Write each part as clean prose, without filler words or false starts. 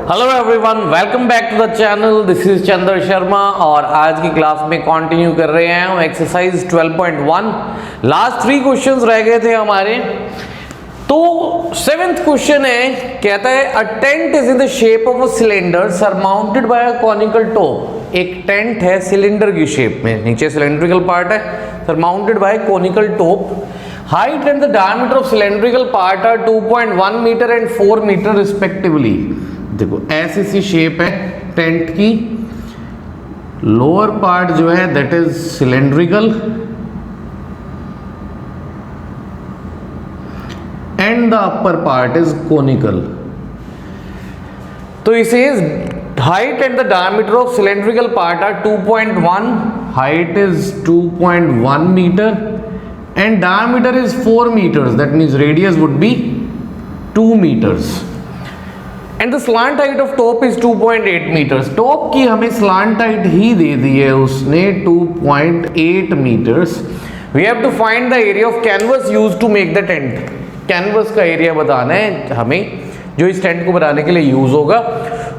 Hello everyone, welcome back to the channel. This is Chandra Sharma और आज की क्लास में कंटिन्यू कर रहे हैं हम एक्सरसाइज 12.1। लास्ट 3 क्वेश्चंस रह गए थे हमारे। तो 7th क्वेश्चन है, कहता है a tent is in the shape of a cylinder surmounted by a conical top. एक टेंट है सिलेंडर की शेप में, नीचे सिलेंड्रिकल पार्ट है, सरमाउंटेड बाय कॉनिकल टॉप। Height and the diameter of cylindrical part are 2.1 metre and 4 metre respectively. देखो ऐसी सी शेप है टेंट की, लोअर पार्ट जो है that is cylindrical and the upper part is conical. तो इसे height and the diameter of cylindrical part are 2.1, height is 2.1 metre and diameter is 4 metres, that means radius would be 2 metres and the slant height of top is 2.8 metres. Top की हमें slant height ही दे दी है उसने 2.8 metres. We have to find the area of canvas used to make the tent. Canvas का area बताना है हमें जो इस टेंट को बनाने के लिए यूज होगा।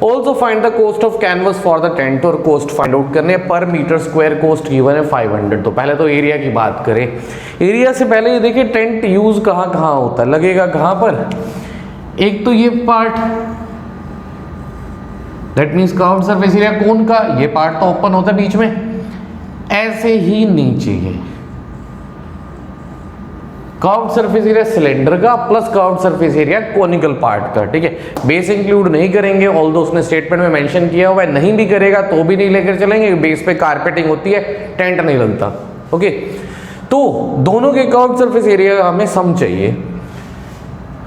Also find the cost of canvas for the tent, और कॉस्ट फाइंड आउट करने पर मीटर स्क्वायर कॉस्ट गिवन है 500। तो पहले तो एरिया की बात करें। एरिया से पहले ये देखिए टेंट यूज कहाँ कहाँ होता है, लगेगा कहाँ पर। एक तो ये part that means curved surface area cone का, ये पार्ट तो ओपन होता है बीच में, ऐसे ही नीचे है कर्व्ड सरफेस एरिया सिलेंडर का plus curved surface area conical part का। ठीक है, बेस इंक्लूड नहीं करेंगे, ऑल्दो उसने स्टेटमेंट में मेंशन किया हुआ है, नहीं भी करेगा तो भी नहीं लेकर चलेंगे, बेस पे कारपेटिंग होती है, टेंट नहीं लगता। ओके, तो दोनों के कर्व्ड सरफेस एरिया हमें सम चाहिए।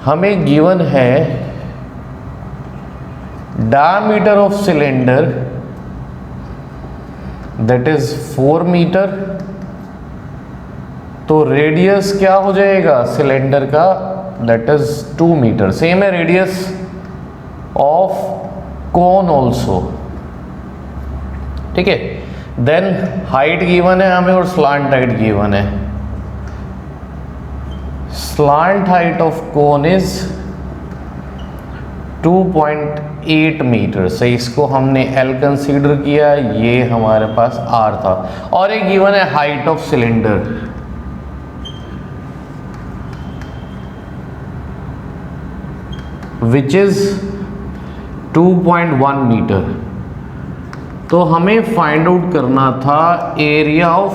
हमें गिवन है diameter of cylinder that is 4 metre, तो रेडियस क्या हो जाएगा सिलेंडर का, that is 2 मीटर। सेम है रेडियस ऑफ कोन ऑल्सो। ठीक है, देन हाइट गिवन है हमें और स्लांट हाइट गिवन है। Slant height of cone is 2.8 metre से, इसको हमने L कंसीडर किया, ये हमारे पास R था। और एक गिवन है height of cylinder, which is 2.1 metre. तो हमें फाइंड आउट करना था area of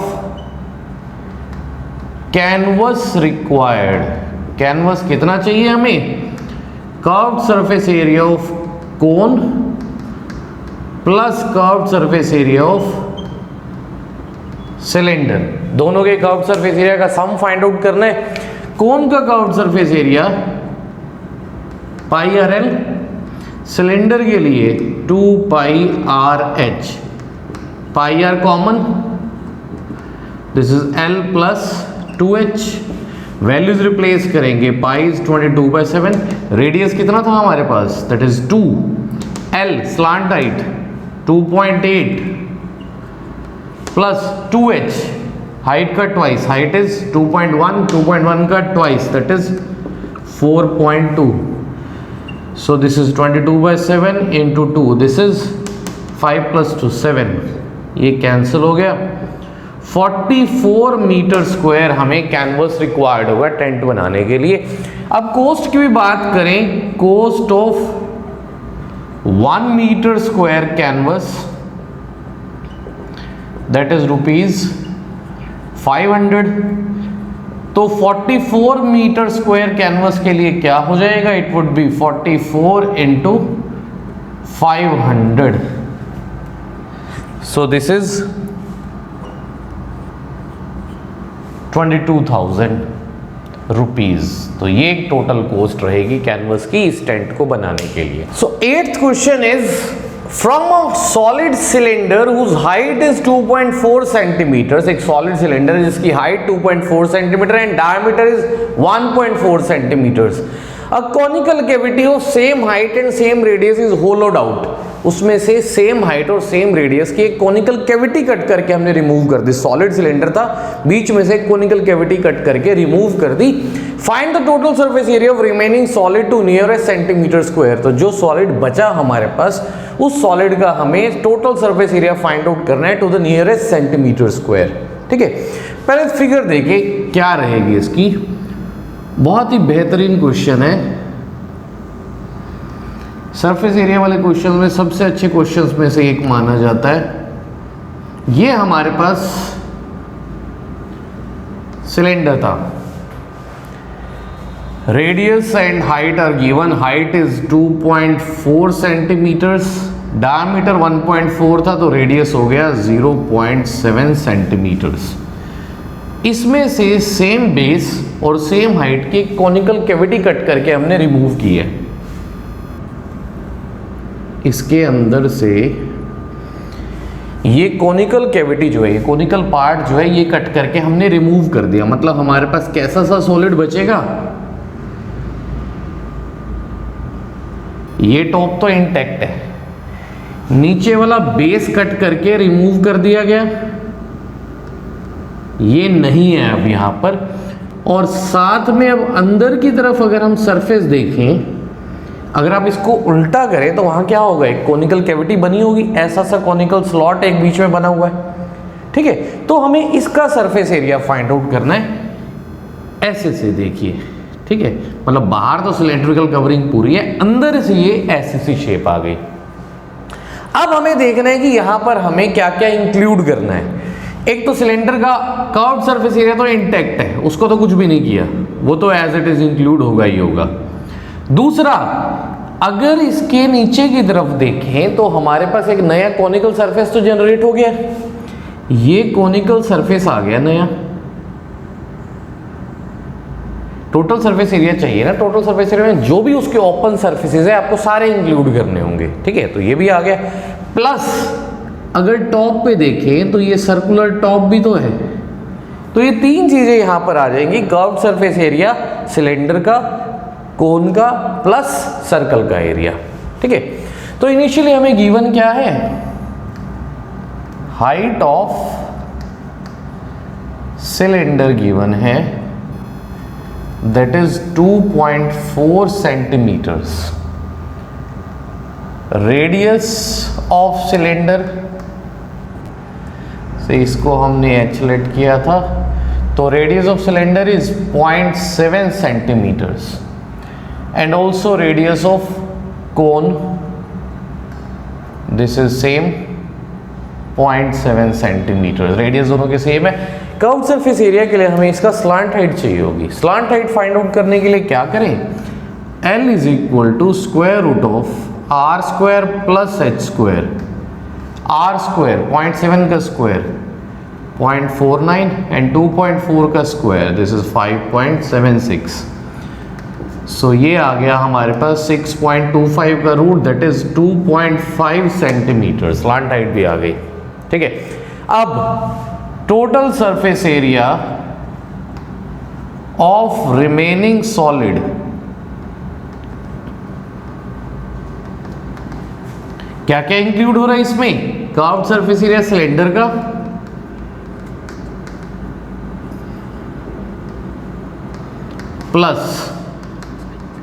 canvas required. Canvas कितना चाहिए हमें, curved surface area of cone plus curved surface area of cylinder. दोनों के कर्व्ड सरफेस एरिया का सम फाइंड आउट करना है। कोन का curved surface area pi r l, cylinder के लिए 2 pi r h, pi r common, this is l plus 2h। Values replace करेंगे, pi is 22/7, radius कितना था हमारे पास that is 2, l slant height 2.8 plus 2h, height का twice, height is 2.1, 2.1 का twice that is 4.2। So this is 22/7 into 2, this is 5 + 2 7, ये cancel हो गया। 44 मीटर स्क्वायर हमें कैनवस रिक्वायर्ड होगा टेंट बनाने के लिए। अब कॉस्ट की भी बात करें, cost of 1 metre square canvas that is ₹500। तो 44 मीटर स्क्वायर कैनवस के लिए क्या हो जाएगा, it would be 44 × 500। So this is 22,000 rupees. तो ये एक टोटल कॉस्ट रहेगी कैनवस की इस टेंट को बनाने के लिए। So 8th question is from a solid cylinder whose height is 2.4 centimetre. एक सॉलिड सिलेंडर जिसकी height 2.4 centimetre and diameter is 1.4 centimetre. A conical cavity of same height and same radius is hollowed out, उसमें से same height और same radius की एक conical cavity cut करके हमने remove कर दी। सॉलिड सिलेंडर था, बीच में से कॉनिकल कैविटी कट करके रिमूव कर दी। Find the total surface area of remaining solid to nearest centimetre square, तो जो सॉलिड बचा हमारे पास उस सॉलिड का हमें total surface area find out करना है to the nearest centimetre square. ठीक है, पहले फिगर देखिए क्या रहेगी इसकी। बहुत ही बेहतरीन क्वेश्चन है, सरफेस एरिया वाले क्वेश्चन में सबसे अच्छे क्वेश्चंस में से एक माना जाता है। ये हमारे पास सिलेंडर था, radius and height are given, height is 2.4 centimetres, diameter 1.4 था तो रेडियस हो गया 0.7 सेंटीमीटर्स। इसमें से सेम बेस और सेम हाइट की कॉनिकल कैविटी कट करके हमने रिमूव की है। इसके अंदर से ये कॉनिकल कैविटी जो है, ये कॉनिकल पार्ट जो है, ये कट करके हमने रिमूव कर दिया। मतलब हमारे पास कैसा सा सॉलिड बचेगा, ये टॉप तो इंटैक्ट है, नीचे वाला बेस कट करके रिमूव कर दिया गया, ये नहीं है अब यहां पर। और साथ में अब अंदर की तरफ अगर हम सरफेस देखें, अगर आप इसको उल्टा करें तो वहां क्या होगा, एक कॉनिकल कैविटी बनी होगी, ऐसा सा कॉनिकल स्लॉट एक बीच में बना हुआ है। ठीक है, तो हमें इसका सरफेस एरिया फाइंड आउट करना है। ऐसे से देखिए, ठीक है, मतलब बाहर तो सिलेंड्रिकल कवरिंग पूरी है, अंदर से ये ऐसी सी शेप आ गई। अब हमें देखना है कि यहां पर हमें क्या क्या इंक्लूड करना है। एक तो सिलेंडर का कर्व्ड सरफेस एरिया तो इंटैक्ट है, उसको तो कुछ भी नहीं किया, वो तो एज इट इज इंक्लूड होगा ही होगा। दूसरा, अगर इसके नीचे की तरफ देखें तो हमारे पास एक नया कॉनिकल सरफेस तो जनरेट हो गया, ये कॉनिकल सरफेस आ गया नया। टोटल सरफेस एरिया चाहिए ना, टोटल सरफेस एरिया में जो भी उसके ओपन सरफेसेस है आपको सारे इंक्लूड करने होंगे। ठीक है, तो ये भी आ गया। प्लस अगर टॉप पे देखें तो ये सर्कुलर टॉप भी तो है, तो ये तीन चीजें यहां पर आ जाएंगी, कर्व्ड सरफेस एरिया, सिलेंडर का, कोन का, प्लस सर्कल का एरिया। ठीक है, तो इनिशियली हमें गिवन क्या है, हाइट ऑफ सिलेंडर गिवन है, that is 2.4 centimetres, radius of cylinder से इसको हमने एचलेट किया था, तो radius of cylinder is 0.7 centimetres and also radius of cone, this is same 0.7 centimetre, radius दोनों के सेम है। कर्व्ड सरफेस एरिया के लिए हमें इसका स्लांट हाइट चाहिए होगी। स्लांट हाइट फाइंड आउट करने के लिए क्या करें, L is equal to square root of r square plus h square, r square 0.7 का स्क्वायर 0.49 एंड 2.4 का स्क्वायर, दिस इज 5.76। सो ये आ गया हमारे पास 6.25 का root, that is 2.5 centimetre, slant height भी आ गई। ठीक है, अब total surface area of remaining solid, क्या क्या इंक्लूड हो रहा है इसमें, कर्व्ड सरफेस एरिया सिलेंडर का, plus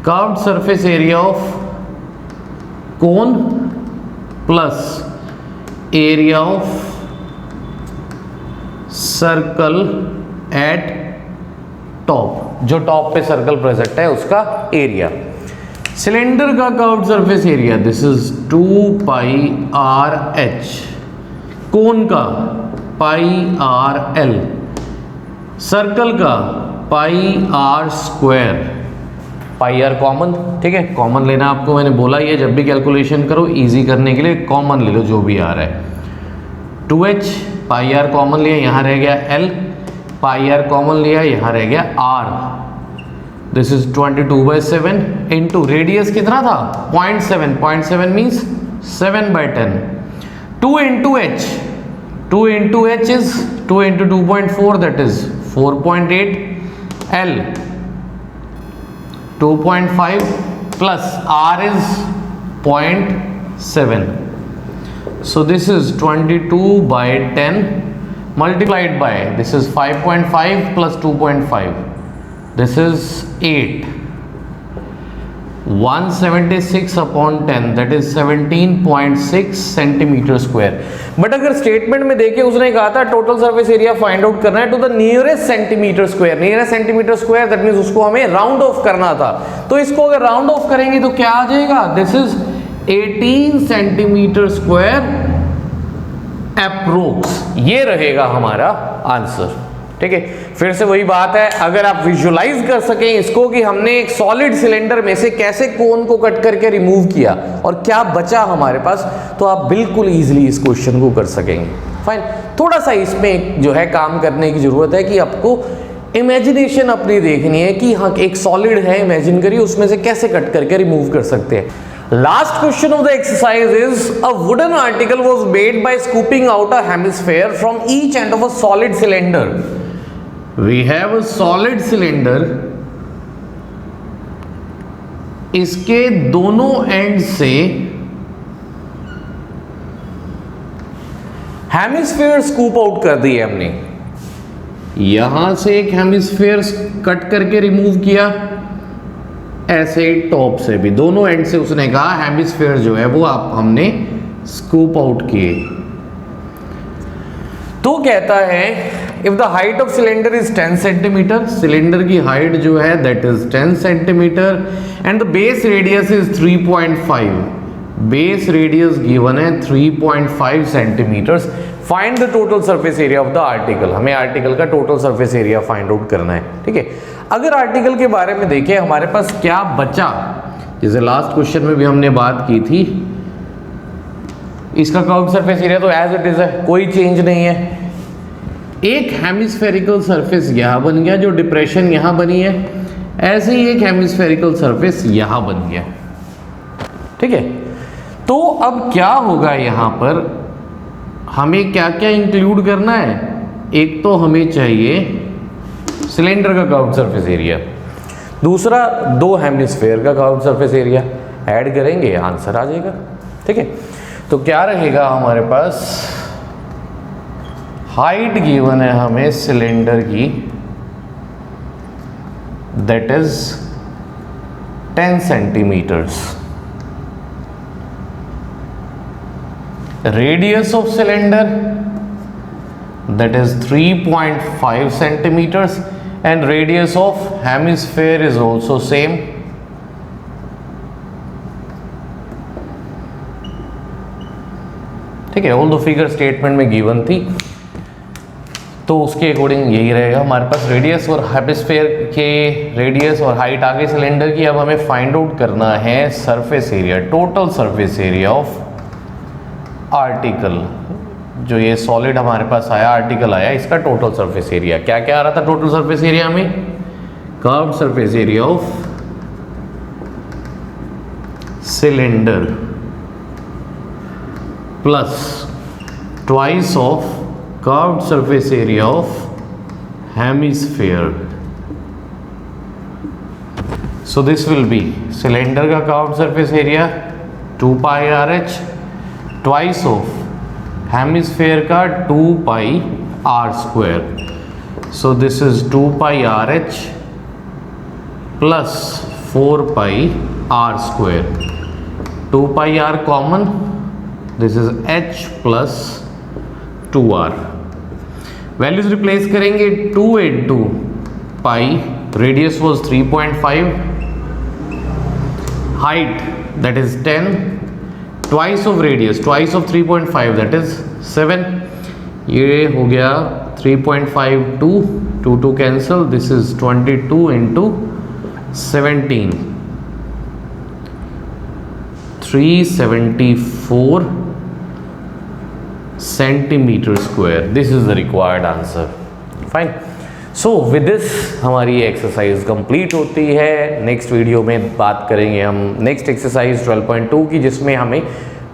curved surface area of cone, plus area of circle at top, जो टॉप पे सर्कल प्रेजेंट है उसका एरिया। सिलेंडर का curved surface area this is 2 pi r h, cone का पाई आर एल, सर्कल का pi r square, pi r common. ठीक है, कॉमन लेना आपको मैंने बोला ही है, जब भी कैलकुलेशन करो इजी करने के लिए कॉमन ले लो जो भी आ रहा है। 2h, पाई आर कॉमन लिया, यहाँ रह गया L, पाई आर कॉमन लिया, यहाँ रह गया R, this is 22/7 into radius कितना था 0.7, 0.7 means 7/10, 2 into H, 2 into H is 2 into 2.4 that is 4.8, L 2.5 plus r is 0.7. So this is 22 by 10 multiplied by, this is 5.5 plus 2.5, this is 8. 176 upon 10 that is 17.6 centimetre square. But अगर statement में देखे उसने कहा था total surface area find out करना है to the nearest centimetre square. Nearest centimetre square that means उसको हमें राउंड ऑफ करना था. तो इसको अगर राउंड ऑफ करेंगे तो क्या आ जाएगा, this is 18 centimetre square approx. ये रहेगा हमारा आंसर. ठीक है, फिर से वही बात है, अगर आप विजुअलाइज कर सकें इसको कि हमने एक सॉलिड सिलेंडर में से कैसे कोन को कट करके रिमूव किया और क्या बचा हमारे पास, तो आप बिल्कुल इजीली इस क्वेश्चन को कर सकेंगे. फाइन. थोड़ा सा इसमें जो है काम करने की जरूरत है कि आपको इमेजिनेशन अपनी देखनी है कि हाँ एक सॉलिड है, इमेजिन करिए उसमें से कैसे कट करके रिमूव कर सकते हैं. Last question of the exercise is a wooden article was made by scooping out a hemisphere from each end of a solid cylinder. We have a solid cylinder. इसके दोनों एंड से hemisphere scoop out कर दिए हमने. यहां से एक hemisphere cut करके रिमूव किया, ऐसे ही टॉप से भी दोनों एंड से उसने कहा हेमिस्फीयर जो है वो आप हमने स्कूप आउट किए. तो कहता है if the height of cylinder is 10 centimetre, cylinder की हाइट जो है that is 10 centimetre and the base radius is 3.5. Base radius given है 3.5 centimetres. Find the total surface area of the article. हमें article का total surface area find out करना है. ठीक है, अगर आर्टिकल के बारे में देखें हमारे पास क्या बचा, जैसे लास्ट क्वेश्चन में भी हमने बात की थी, इसका कर्व्ड सरफेस एरिया तो एज इट इज है, कोई चेंज नहीं है. एक हेमिस्फेरिकल सरफेस यहां बन गया, जो डिप्रेशन यहां बनी है, ऐसे ही एक हेमिस्फेरिकल सरफेस यहां बन गया. ठीक है, तो अब क्या होगा, यहां पर हमें क्या क्या इंक्लूड करना है. एक तो हमें चाहिए सिलेंडर का कर्व्ड सरफेस एरिया, दूसरा दो हेमिस्फीयर का कर्व्ड सरफेस एरिया. ऐड करेंगे आंसर आ जाएगा. ठीक है, तो क्या रहेगा हमारे पास, हाइट गिवन है हमें सिलेंडर की that is 10 centimetres. Radius of cylinder that is 3.5 centimeters and radius of hemisphere is also same. ठीक है, ऑल द फिगर स्टेटमेंट में गिवन थी तो उसके अकॉर्डिंग यही रहेगा हमारे पास. रेडियस और हेमिस्फीयर के रेडियस और हाइट आगे सिलेंडर की. अब हमें फाइंड आउट करना है surface area, total surface area of article. जो ये सॉलिड हमारे पास आया, आर्टिकल आया, इसका टोटल सरफेस एरिया. क्या क्या आ रहा था टोटल सरफेस एरिया में, curved surface area of cylinder plus twice of curved surface area of hemisphere. So this will be cylinder का curved surface area 2 pi RH twice of hemisphere का 2 pi R square. So this is 2 pi RH plus 4 pi R square. 2 pi R common, this is H plus 2R. Values replace करेंगे. 2 into pi, radius was 3.5, height that is 10, twice of radius, twice of 3.5 that is 7. ये हो गया 3.5 2 cancel, this is 22 into 17, 374 centimetre square. This is the required answer. Fine. So with this हमारी ये exercise complete होती है. Next video में बात करेंगे हम नेक्स्ट एक्सरसाइज 12.2 की, जिसमें हमें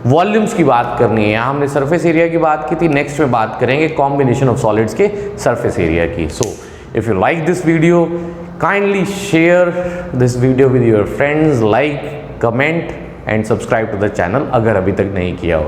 वॉल्यूम्स की बात करनी है. यहाँ हमने सरफेस एरिया की बात की थी, नेक्स्ट में बात करेंगे कॉम्बिनेशन ऑफ सॉलिड्स के सरफेस एरिया की. So if you like this video, kindly share this video with your friends, like, comment and subscribe to the channel अगर अभी तक नहीं किया हो।